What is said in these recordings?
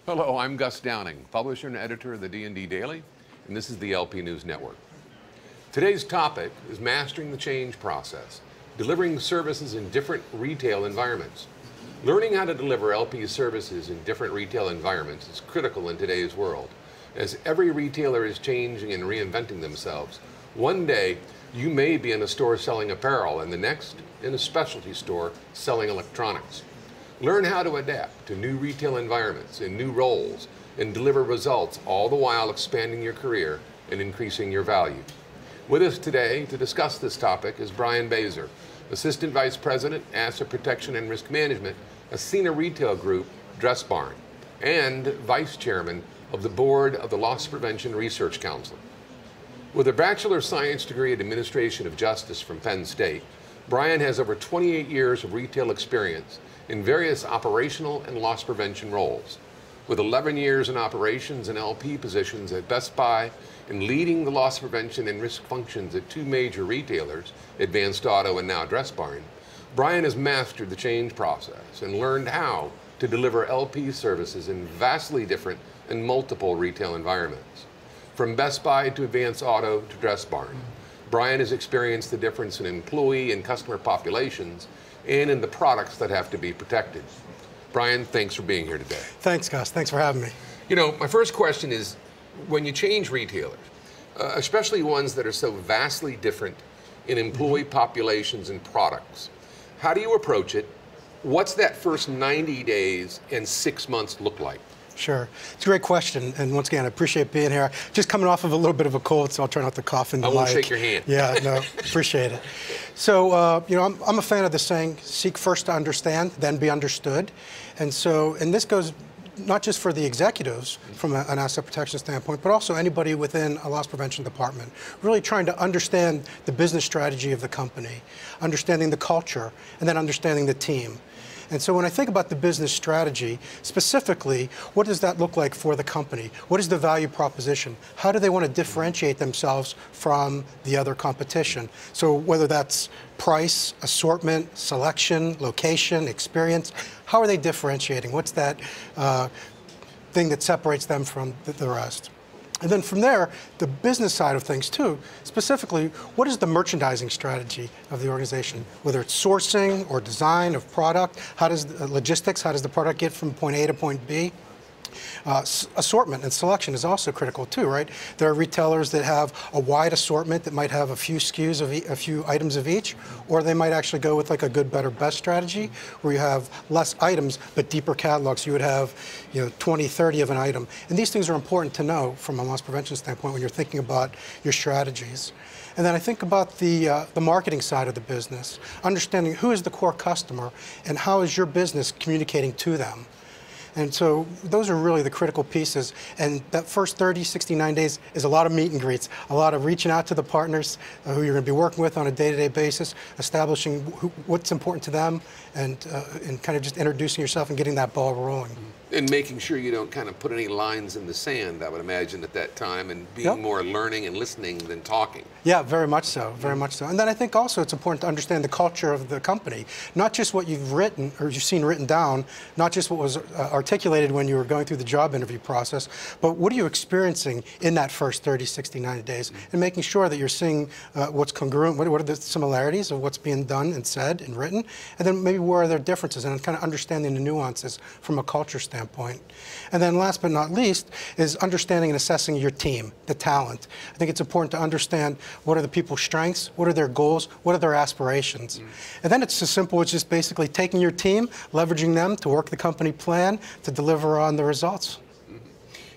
Hello, I'm Gus Downing, publisher and editor of the D&D Daily, and this is the LP News Network. Today's topic is mastering the change process, delivering services in different retail environments. Learning how to deliver LP services in different retail environments is critical in today's world. As every retailer is changing and reinventing themselves, one day you may be in a store selling apparel and the next in a specialty store selling electronics. Learn how to adapt to new retail environments and new roles and deliver results, all the while expanding your career and increasing your value. With us today to discuss this topic is Brian Bazer, Assistant Vice President, Asset Protection and Risk Management, Ascena Retail Group, Dressbarn, and Vice Chairman of the Board of the Loss Prevention Research Council. With a Bachelor of Science degree in Administration of Justice from Penn State, Brian has over 28 years of retail experience in various operational and loss prevention roles. With 11 years in operations and LP positions at Best Buy and leading the loss prevention and risk functions at two major retailers, Advanced Auto and now Dressbarn, Brian has mastered the change process and learned how to deliver LP services in vastly different and multiple retail environments. From Best Buy to Advanced Auto to Dressbarn, Brian has experienced the difference in employee and customer populations and in the products that have to be protected. Brian, thanks for being here today. Thanks, Gus. Thanks for having me. You know, my first question is, when you change retailers, especially ones that are so vastly different in employee populations and products, how do you approach it? What's that first 90 days and 6 months look like? Sure. It's a great question, and once again, I appreciate being here. Just coming off of a little bit of a cold, so I'll try not to cough in the mic. I won't shake your hand. Yeah, no, appreciate it. So, you know, I'm a fan of the saying, seek first to understand, then be understood. And so, and this goes not just for the executives from an asset protection standpoint, but also anybody within a loss prevention department, really trying to understand the business strategy of the company, understanding the culture, and then understanding the team. And so when I think about the business strategy, specifically, what does that look like for the company? What is the value proposition? How do they want to differentiate themselves from the other competition? So whether that's price, assortment, selection, location, experience, how are they differentiating? What's that thing that separates them from the rest? And then from there, the business side of things too, specifically, what is the merchandising strategy of the organization? Whether it's sourcing or design of product, how does logistics, how does the product get from point A to point B? Assortment and selection is also critical too, right? There are retailers that have a wide assortment that might have a few SKUs of a few items of each, or they might actually go with like a good, better, best strategy where you have less items but deeper catalogs. You would have, you know, 20, 30 of an item. And these things are important to know from a loss prevention standpoint when you're thinking about your strategies. And then I think about the marketing side of the business, understanding who is the core customer and how is your business communicating to them. And so those are really the critical pieces. And that first 30, 69 days is a lot of meet and greets, a lot of reaching out to the partners who you're going to be working with on a day-to-day basis, establishing what's important to them, and kind of just introducing yourself and getting that ball rolling. And making sure you don't kind of put any lines in the sand, I would imagine, at that time, and being more learning and listening than talking. Yeah, very much so, very much so. And then I think also it's important to understand the culture of the company, not just what you've written or you've seen written down, not just what was articulated when you were going through the job interview process, but what are you experiencing in that first 30, 60, 90 days, and making sure that you're seeing what's congruent, what are the similarities of what's being done and said and written, and then maybe where are there differences, and kind of understanding the nuances from a culture standpoint. And then last but not least is understanding and assessing your team, the talent. I think it's important to understand what are the people's strengths, what are their goals, what are their aspirations. And then it's as simple as just basically taking your team, leveraging them to work the company plan to deliver on the results.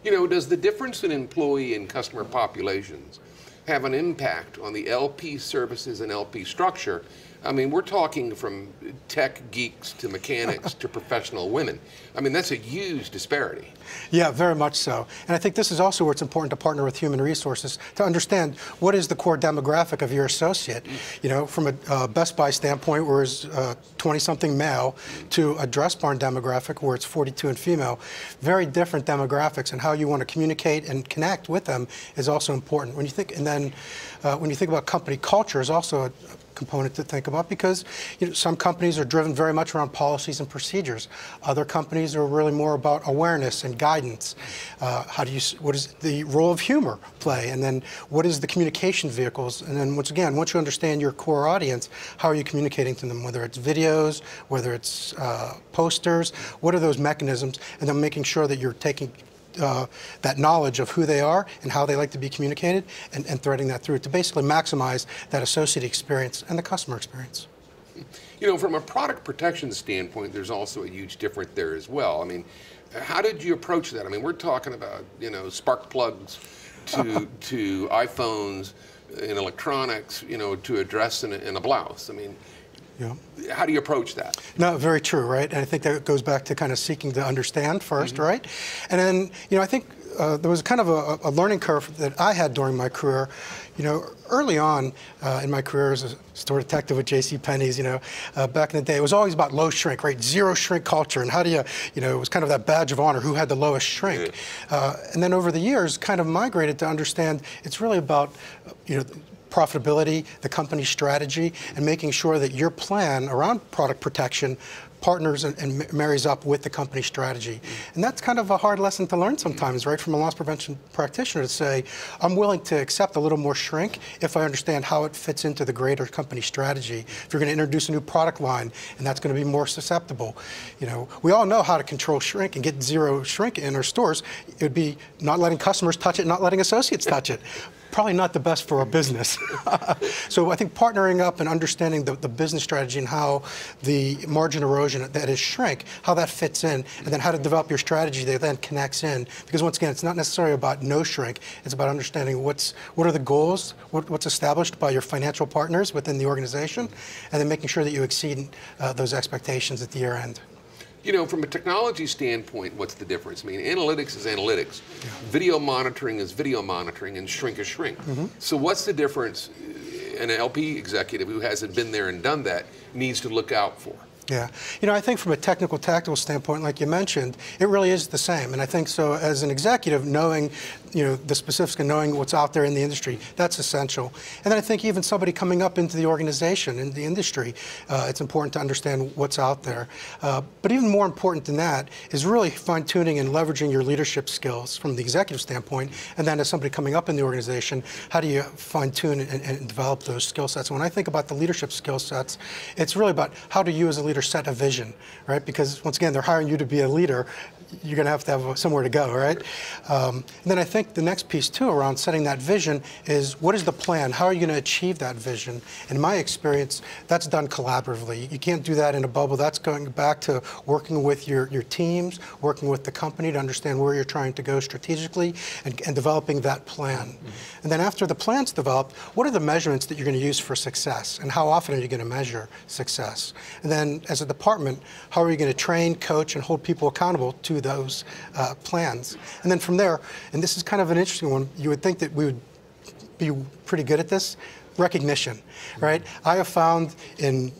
You know, does the difference in employee and customer populations have an impact on the LP services and LP structure? I mean, we're talking from tech geeks to mechanics to professional women. I mean, that's a huge disparity. Yeah, very much so. And I think this is also where it's important to partner with human resources to understand what is the core demographic of your associate. You know, from a Best Buy standpoint, where it's 20-something male, to a Dressbarn demographic where it's 42 and female. Very different demographics, and how you want to communicate and connect with them is also important. When you think, and then when you think about company culture is also a component to think about because some companies are driven very much around policies and procedures. Other companies are really more about awareness and guidance. What does the role of humor play? And then what is the communication vehicles? And then once again, once you understand your core audience, how are you communicating to them? Whether it's videos, whether it's posters, what are those mechanisms? And then making sure that you're taking that knowledge of who they are and how they like to be communicated and threading that through to basically maximize that associate experience and the customer experience. From a product protection standpoint, there's also a huge difference there as well. I mean, how did you approach that? I mean, we're talking about, spark plugs to iPhones and electronics, to a dress and a blouse. I mean, yeah. How do you approach that? No, very true, right? And I think that goes back to kind of seeking to understand first, right? And then, I think there was kind of a learning curve that I had during my career. Early on in my career as a store detective with JCPenney's, back in the day, it was always about low shrink, right? Zero shrink culture. And how do you, it was kind of that badge of honor, who had the lowest shrink. Yeah. And then over the years, kind of migrated to understand it's really about, profitability, the company strategy, and making sure that your plan around product protection partners and marries up with the company strategy. And that's kind of a hard lesson to learn sometimes, right, from a loss prevention practitioner to say, I'm willing to accept a little more shrink if I understand how it fits into the greater company strategy. If you're going to introduce a new product line, and that's going to be more susceptible. We all know how to control shrink and get zero shrink in our stores. It would be not letting customers touch it, not letting associates touch it. Probably not the best for our business. So I think partnering up and understanding the business strategy and how the margin erosion, that is shrink, how that fits in, and then how to develop your strategy that then connects in. Because once again, it's not necessarily about no shrink, it's about understanding what are the goals, what's established by your financial partners within the organization, and then making sure that you exceed those expectations at the year end. From a technology standpoint, what's the difference? I mean, analytics is analytics. Yeah. Video monitoring is video monitoring, and shrink is shrink. Mm-hmm. So what's the difference an LP executive who hasn't been there and done that needs to look out for? Yeah, I think from a technical, tactical standpoint, like you mentioned, it really is the same. And I think so as an executive, knowing, the specifics and knowing what's out there in the industry, that's essential. And then I think even somebody coming up into the organization, in the industry, it's important to understand what's out there. But even more important than that is really fine-tuning and leveraging your leadership skills from the executive standpoint. And then as somebody coming up in the organization, how do you fine-tune and develop those skill sets? And when I think about the leadership skill sets, it's really about how do you as a leader set a vision, right? Because once again, they're hiring you to be a leader. You're going to have somewhere to go, right? And then I think the next piece too around setting that vision is what is the plan? How are you going to achieve that vision? In my experience, that's done collaboratively. You can't do that in a bubble. That's going back to working with your teams, working with the company to understand where you're trying to go strategically and developing that plan. Mm-hmm. And then after the plan's developed, what are the measurements that you're going to use for success? And how often are you going to measure success? And then as a department, how are you going to train, coach, and hold people accountable to those plans? And then from there, and this is kind of an interesting one, you would think that we would be pretty good at this, recognition, right? I have found in,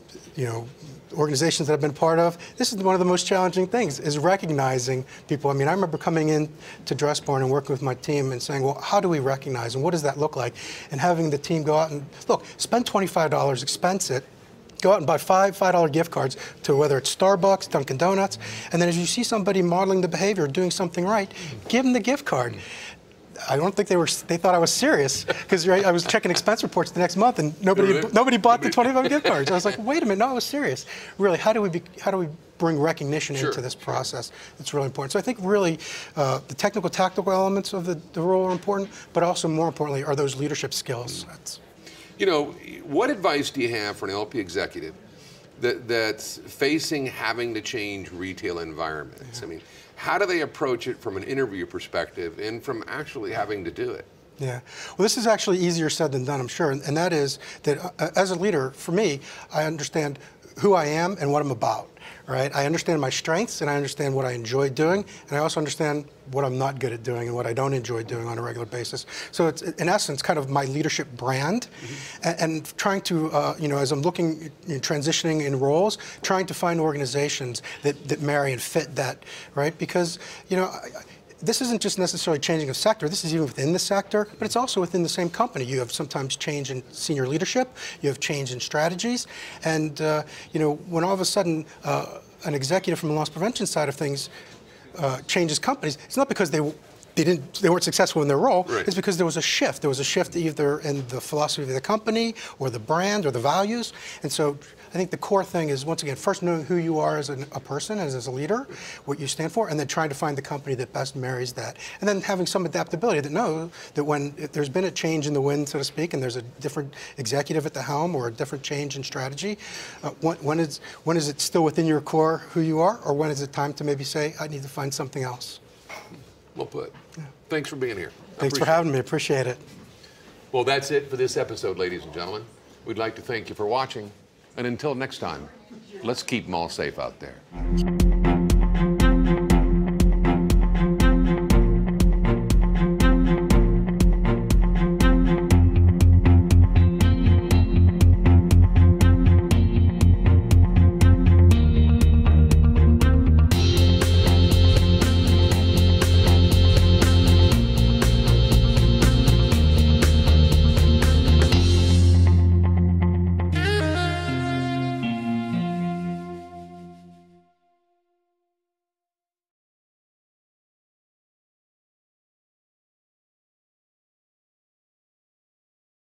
organizations that I've been part of, this is one of the most challenging things, is recognizing people. I mean, I remember coming in to Dressbarn and working with my team and saying, well, how do we recognize and what does that look like? And having the team go out and, look, spend $25, expense it, go out and buy $5 gift cards to whether it's Starbucks, Dunkin' Donuts, and then as you see somebody modeling the behavior, doing something right, give them the gift card. I don't think they thought I was serious because I was checking expense reports the next month and nobody bought the 25 gift cards. I was like, wait a minute, no, I was serious. Really, how do we bring recognition into this process? It's really important. So I think really the technical, tactical elements of the role are important, but also more importantly are those leadership skills. What advice do you have for an LP executive that's facing having to change retail environments? Yeah. I mean, how do they approach it from an interview perspective and from actually having to do it? Yeah, well, this is actually easier said than done, I'm sure, and that is that as a leader, for me, I understand who I am and what I'm about, right? I understand my strengths and I understand what I enjoy doing, and I also understand what I'm not good at doing and what I don't enjoy doing on a regular basis. So it's, in essence, kind of my leadership brand, and trying to, as I'm looking, transitioning in roles, trying to find organizations that marry and fit that, right? Because, this isn't just necessarily changing a sector, this is even within the sector, but it's also within the same company. You have sometimes change in senior leadership, you have change in strategies, and when all of a sudden an executive from the loss prevention side of things changes companies, it's not because they weren't successful in their role. Right. It's because there was a shift. There was a shift either in the philosophy of the company or the brand or the values. And so I think the core thing is, once again, first knowing who you are as a person, as a leader, what you stand for, and then trying to find the company that best marries that. And then having some adaptability to know that if there's been a change in the wind, so to speak, and there's a different executive at the helm or a different change in strategy, when is it still within your core who you are, or when is it time to maybe say, I need to find something else? Well put. Yeah. Thanks for being here. Thanks for having me. Appreciate it. Well, that's it for this episode, ladies and gentlemen. We'd like to thank you for watching. And until next time, let's keep them all safe out there.